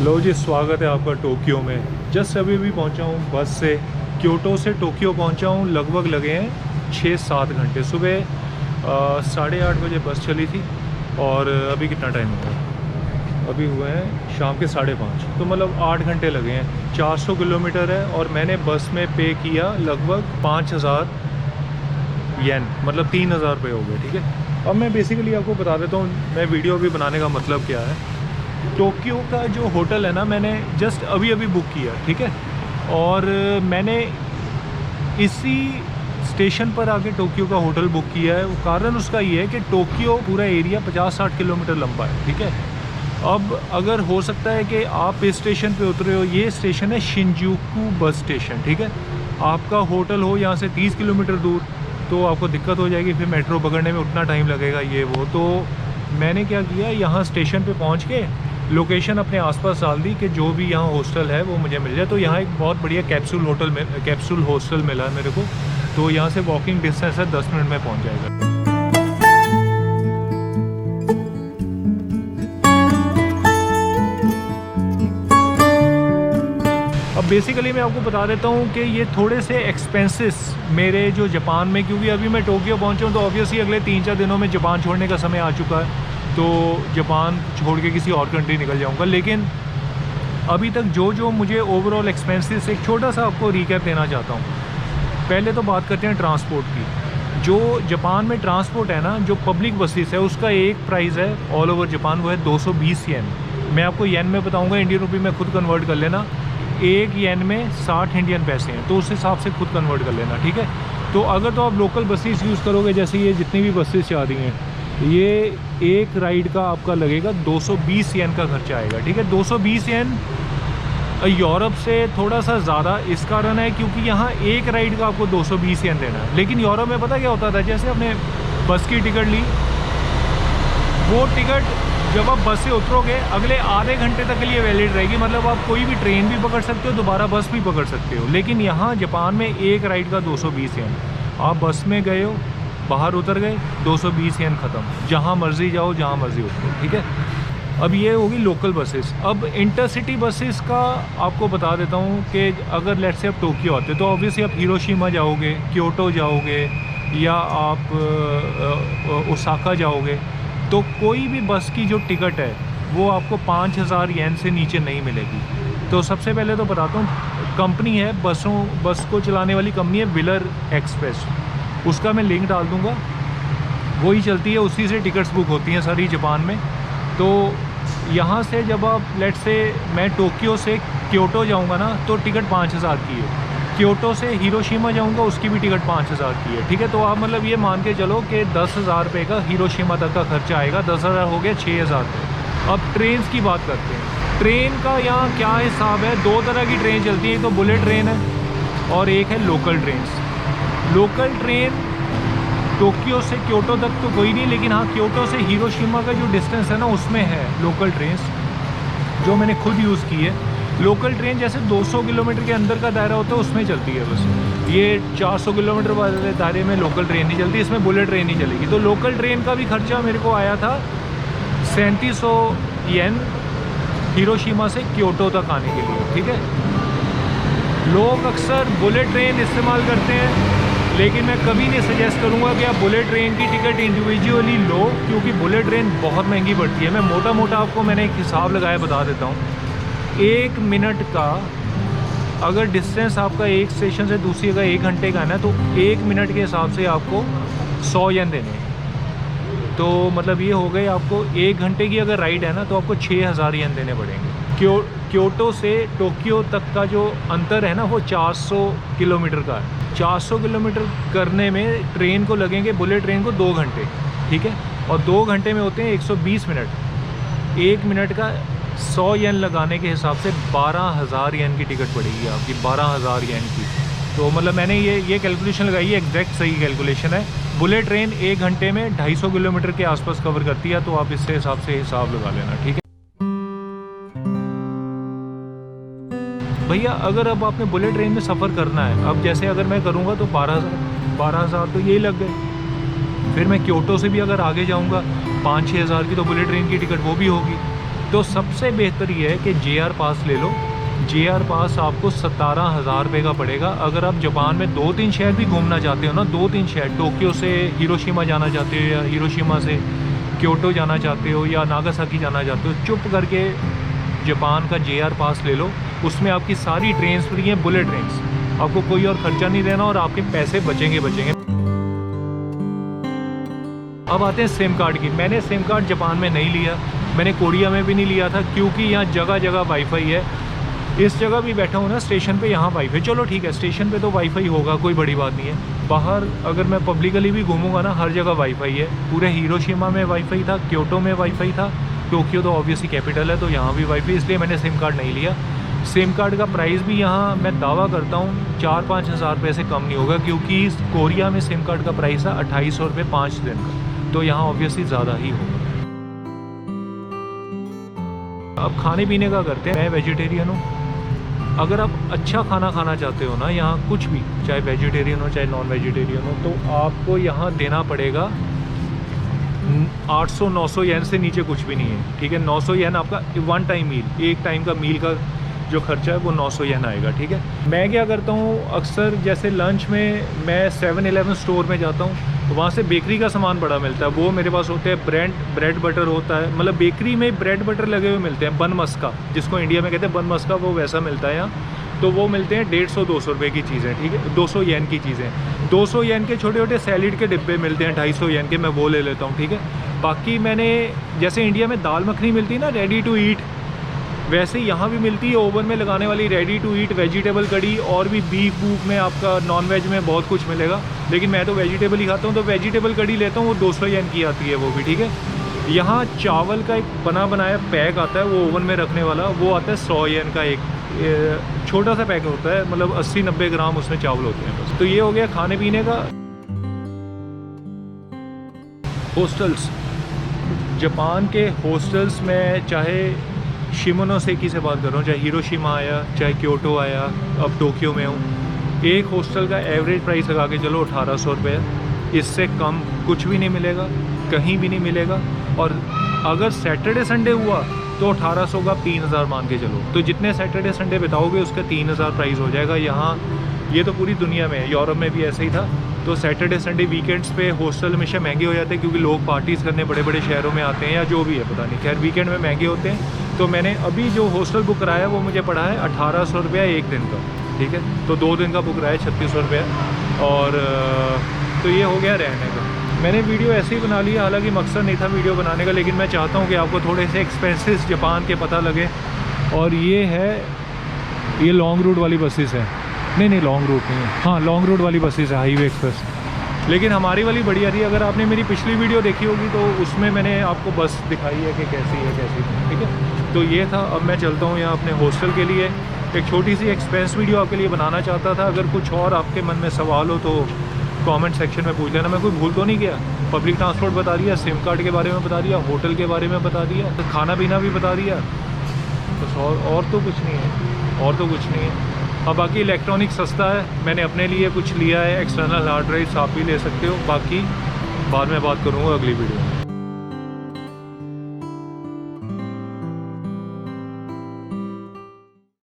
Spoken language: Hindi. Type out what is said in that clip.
लो जी, स्वागत है आपका टोक्यो में। जस्ट अभी भी पहुंचा हूं बस से। क्योटो से टोक्यो पहुंचा हूं, लगभग लगे हैं 6-7 घंटे। सुबह 8:30 बजे बस चली थी और अभी कितना टाइम हुआ? अभी हुए हैं शाम के 5:30, तो मतलब 8 घंटे लगे हैं। 400 किलोमीटर है और मैंने बस में पे किया लगभग 5000 येन, मतलब 3000 रुपये हो गए। ठीक है, अब मैं बेसिकली आपको बता देता हूँ मैं वीडियो भी बनाने का मतलब क्या है। टोक्यो का जो होटल है ना, मैंने जस्ट अभी अभी बुक किया, ठीक है। और मैंने इसी स्टेशन पर आके टोक्यो का होटल बुक किया है। कारण उसका ये है कि टोक्यो पूरा एरिया 50-60 किलोमीटर लंबा है, ठीक है। अब अगर हो सकता है कि आप इस स्टेशन पे उतरे हो, ये स्टेशन है शिंजुकू बस स्टेशन, ठीक है। आपका होटल हो यहाँ से 30 किलोमीटर दूर, तो आपको दिक्कत हो जाएगी, फिर मेट्रो पकड़ने में उतना टाइम लगेगा ये वो। तो मैंने क्या किया, यहाँ स्टेशन पे पहुँच के लोकेशन अपने आसपास डाल दी कि जो भी यहाँ हॉस्टल है वो मुझे मिल जाए। तो यहाँ एक बहुत बढ़िया कैप्सूल हॉस्टल मिला है मेरे को। तो यहाँ से वॉकिंग डिस्टेंस है, 10 मिनट में पहुँच जाएगा। अब बेसिकली मैं आपको बता देता हूँ कि ये थोड़े से एक्सपेंसेस मेरे जो जापान में, क्योंकि अभी मैं टोक्यो पहुँचा हूँ तो ऑब्वियसली अगले 3-4 दिनों में जापान छोड़ने का समय आ चुका है। तो जापान छोड़ के किसी और कंट्री निकल जाऊंगा। लेकिन अभी तक जो मुझे ओवरऑल एक्सपेंसेस, एक छोटा सा आपको रिकैप देना चाहता हूँ। पहले तो बात करते हैं ट्रांसपोर्ट की। जो जापान में ट्रांसपोर्ट है ना, जो पब्लिक बसेस है, उसका एक प्राइस है ऑल ओवर जापान, वो है 220 येन। मैं आपको येन में बताऊँगा, इंडियन रुपये में खुद कन्वर्ट कर लेना। एक येन में 60 इंडियन पैसे हैं, तो उस हिसाब से खुद कन्वर्ट कर लेना, ठीक है। तो अगर तो आप लोकल बसेस यूज़ करोगे, जैसे ये जितनी भी बसेस जा रही हैं, ये एक राइड का आपका लगेगा 220 येन का खर्चा आएगा, ठीक है। 220 येन यूरोप से थोड़ा सा ज़्यादा इस कारण है क्योंकि यहाँ एक राइड का आपको 220 येन देना है। लेकिन यूरोप में पता क्या होता था, जैसे आपने बस की टिकट ली, वो टिकट जब आप बस से उतरोगे अगले आधे घंटे तक के लिए वैलिड रहेगी। मतलब आप कोई भी ट्रेन भी पकड़ सकते हो, दोबारा बस भी पकड़ सकते हो। लेकिन यहाँ जापान में एक राइड का 220 येन। आप बस में गए हो, बाहर उतर गए, 220 येन ख़त्म। जहाँ मर्ज़ी जाओ, जहाँ मर्ज़ी उतरो, ठीक है। अब ये होगी लोकल बसेस। अब इंटरसिटी बसेस का आपको बता देता हूँ कि अगर लेट से आप टोक्यो आते तो ऑब्वियसली आप हिरोशिमा जाओगे, क्योटो जाओगे, या आप ओसाका जाओगे, तो कोई भी बस की जो टिकट है वो आपको 5000 येन से नीचे नहीं मिलेगी। तो सबसे पहले तो बताता हूँ, कंपनी है बस को चलाने वाली कंपनी है विलर एक्सप्रेस। उसका मैं लिंक डाल दूँगा, वही चलती है, उसी से टिकट्स बुक होती हैं सारी जापान में। तो यहाँ से जब आप लेट से मैं टोक्यो से क्योटो जाऊँगा ना, तो टिकट 5000 की है। क्योटो से हिरोशिमा जाऊँगा, उसकी भी टिकट 5000 की है, ठीक है। तो आप मतलब ये मान के चलो कि 10,000 रुपये का हिरोशिमा तक का खर्चा आएगा। 10,000 हो गया 6,000 रुपये। अब ट्रेन की बात करते हैं। ट्रेन का यहाँ क्या हिसाब है, दो तरह की ट्रेन चलती है, एक तो बुलेट ट्रेन है और एक है local train. Local train Tokyo से क्योटो तक तो कोई नहीं, लेकिन हाँ क्योटो से हिरोशिमा का जो डिस्टेंस है ना, उसमें है लोकल ट्रेन, जो मैंने खुद यूज़ की है। लोकल ट्रेन जैसे 200 किलोमीटर के अंदर का दायरा होता है उसमें चलती है बस। ये 400 किलोमीटर वाले दायरे में लोकल ट्रेन नहीं चलती, इसमें बुलेट ट्रेन नहीं चलेगी। तो लोकल ट्रेन का भी खर्चा मेरे को आया था 3700 येन हिरोशिमा से क्योटो तक आने के लिए, ठीक है। लोग अक्सर बुलेट ट्रेन इस्तेमाल करते हैं, लेकिन मैं कभी नहीं सजेस्ट करूंगा कि आप बुलेट ट्रेन की टिकट इंडिविजुअली लो, क्योंकि बुलेट ट्रेन बहुत महंगी पड़ती है। मैं मोटा आपको मैंने एक हिसाब लगाया बता देता हूँ। 1 मिनट का अगर डिस्टेंस आपका एक स्टेशन से दूसरी का 1 घंटे का है ना, तो 1 मिनट के हिसाब से आपको 100 येन देने हैं। तो मतलब ये हो गए, आपको 1 घंटे की अगर राइड है ना, तो आपको 6000 येन देने पड़ेंगे। क्योटो से टोक्यो तक का जो अंतर है ना, वो 400 किलोमीटर का है। 400 किलोमीटर करने में ट्रेन को लगेंगे, बुलेट ट्रेन को 2 घंटे, ठीक है। और 2 घंटे में होते हैं 120 मिनट। 1 मिनट का 100 येन लगाने के हिसाब से 12,000 येन की टिकट पड़ेगी आपकी, 12,000 येन की। तो मतलब मैंने ये कैलकुलेशन लगाई है, एग्जैक्ट सही कैलकुलेशन है। बुलेट ट्रेन 1 घंटे में 250 किलोमीटर के आसपास कवर करती है, तो आप इससे हिसाब से हिसाब लगा लेना, ठीक है भैया। अगर अब आपने बुलेट ट्रेन में सफ़र करना है, अब जैसे अगर मैं करूँगा तो 12,000 तो यही लग गए। फिर मैं क्योटो से भी अगर आगे जाऊँगा 5-6 हज़ार की, तो बुलेट ट्रेन की टिकट वो भी होगी। तो सबसे बेहतर ये है कि JR पास ले लो। JR पास आपको 17,000 रुपये का पड़ेगा। अगर आप जापान में 2-3 शहर भी घूमना चाहते हो ना, 2-3 शहर, टोक्यो से हिरोशिमा जाना चाहते हो या हिरोशिमा से क्योटो जाना चाहते हो या नागासाकी जाना चाहते हो, चुप करके जापान का JR पास ले लो। उसमें आपकी सारी ट्रेन्स फ्री हैं, बुलेट ट्रेन्स, आपको कोई और ख़र्चा नहीं देना और आपके पैसे बचेंगे। अब आते हैं सिम कार्ड की। मैंने सिम कार्ड जापान में नहीं लिया, मैंने कोरिया में भी नहीं लिया था, क्योंकि यहाँ जगह जगह वाईफाई है। इस जगह भी बैठा हूँ ना स्टेशन पे, यहाँ वाईफाई, चलो ठीक है स्टेशन पे तो वाईफाई होगा, कोई बड़ी बात नहीं है। बाहर अगर मैं पब्लिकली भी घूमूंगा ना, हर जगह वाईफाई है। पूरे हिरोशिमा में वाईफाई था, क्योटो में वाईफाई था, टोक्यो तो ऑब्वियसली कैपिटल है तो यहाँ भी वाईफाई, इसलिए मैंने सिम कार्ड नहीं लिया। सिम कार्ड का प्राइस भी यहाँ मैं दावा करता हूँ 4-5 हज़ार रुपये से कम नहीं होगा, क्योंकि कोरिया में सिम कार्ड का प्राइस है 2800 रुपये 5 दिन का, तो यहाँ ऑब्वियसली ज़्यादा ही होगा। अब खाने पीने का करते हैं। मैं वेजिटेरियन हूँ। अगर आप अच्छा खाना खाना चाहते हो ना, यहाँ कुछ भी, चाहे वेजिटेरियन हो चाहे नॉन वेजिटेरियन हो, तो आपको यहाँ देना पड़ेगा 800-900 येन से नीचे कुछ भी नहीं है, ठीक है। 900 येन आपका वन टाइम मील, एक टाइम का मील का जो खर्चा है वो 900 येन आएगा, ठीक है। मैं क्या करता हूँ, अक्सर जैसे लंच में मैं 7-Eleven स्टोर में जाता हूँ, वहाँ से बेकरी का सामान बड़ा मिलता है। वो मेरे पास होते हैं ब्रेड बटर होता है, मतलब बेकरी में ब्रेड बटर लगे हुए मिलते हैं। बन मस्का, जिसको इंडिया में कहते हैं बन मस्का, वो वैसा मिलता है यहाँ। तो वो मिलते हैं 150-200 रुपये की चीज़ें, ठीक है, 200 येन की चीज़ें। 200 येन के छोटे छोटे सैलिड के डिब्बे मिलते हैं 250 येन के, मैं वो ले लेता हूँ, ठीक है। बाकी मैंने, जैसे इंडिया में दाल मखनी मिलती है ना रेडी टू ईट, वैसे यहाँ भी मिलती है ओवन में लगाने वाली रेडी टू ईट वेजिटेबल कड़ी, और भी बीफ वूफ में आपका नॉन वेज में बहुत कुछ मिलेगा, लेकिन मैं तो वेजिटेबल ही खाता हूँ, तो वेजिटेबल कड़ी लेता हूँ, वो 200 येन की आती है वो भी, ठीक है। यहाँ चावल का एक बना बनाया पैक आता है, वो ओवन में रखने वाला, वो आता है 100 येन का एक छोटा सा पैक होता है, मतलब 80-90 ग्राम उसमें चावल होते हैं बस। तो ये हो गया खाने पीने का। हॉस्टल्स, जापान के हॉस्टल्स में, चाहे शिमोनोसेकी से बात कर रहा हूँ, चाहे हिरोशिमा आया, चाहे क्योटो आया, अब टोक्यो में हूँ, एक हॉस्टल का एवरेज प्राइस लगा के चलो 1800 रुपये, इससे कम कुछ भी नहीं मिलेगा, कहीं भी नहीं मिलेगा। और अगर सैटरडे संडे हुआ तो 1800 का 3000 मान के चलो, तो जितने सैटरडे संडे बिताओगे उसका 3000 प्राइस हो जाएगा। यहाँ ये तो पूरी दुनिया में है, यूरोप में भी ऐसे ही था। तो सैटरडे संडे वीकेंड्स पे हॉस्टल हमेशा महंगे हो जाते हैं, क्योंकि लोग पार्टीज़ करने बड़े बड़े शहरों में आते हैं या जो भी है पता नहीं, खैर वीकेंड में महंगे होते हैं। तो मैंने अभी जो हॉस्टल बुक कराया वो मुझे पड़ा है 1800 रुपया एक दिन का, ठीक है। तो 2 दिन का बुक कराया 3600 रुपया, और तो ये हो गया रहने का। मैंने वीडियो ऐसे ही बना लिया, हालांकि मकसद नहीं था वीडियो बनाने का, लेकिन मैं चाहता हूँ कि आपको थोड़े से एक्सपेंसेस जापान के पता लगे। और ये है, ये लॉन्ग रूट वाली बसेस है, नहीं लॉन्ग रूट नहीं है, हाँ लॉन्ग रूट वाली बसेस है, हाईवे एक्सप्रेस। लेकिन हमारी वाली बढ़िया थी। अगर आपने मेरी पिछली वीडियो देखी होगी तो उसमें मैंने आपको बस दिखाई है कि कैसी है कैसी नहीं, ठीक है। तो ये था। अब मैं चलता हूँ यहाँ अपने हॉस्टल के लिए। एक छोटी सी एक्सपेंस वीडियो आपके लिए बनाना चाहता था। अगर कुछ और आपके मन में सवाल हो तो कमेंट सेक्शन में पूछ लेना। मैं कोई भूल तो नहीं गया? पब्लिक ट्रांसपोर्ट बता दिया, सिम कार्ड के बारे में बता दिया, होटल के बारे में बता दिया, तो खाना पीना भी बता दिया, बस और तो कुछ नहीं है, और तो कुछ नहीं है। अब बाकी इलेक्ट्रॉनिक सस्ता है, मैंने अपने लिए कुछ लिया है, एक्सटर्नल हार्ड ड्राइव्स आप भी ले सकते हो। बाकी बाद में बात करूँगा अगली वीडियो में।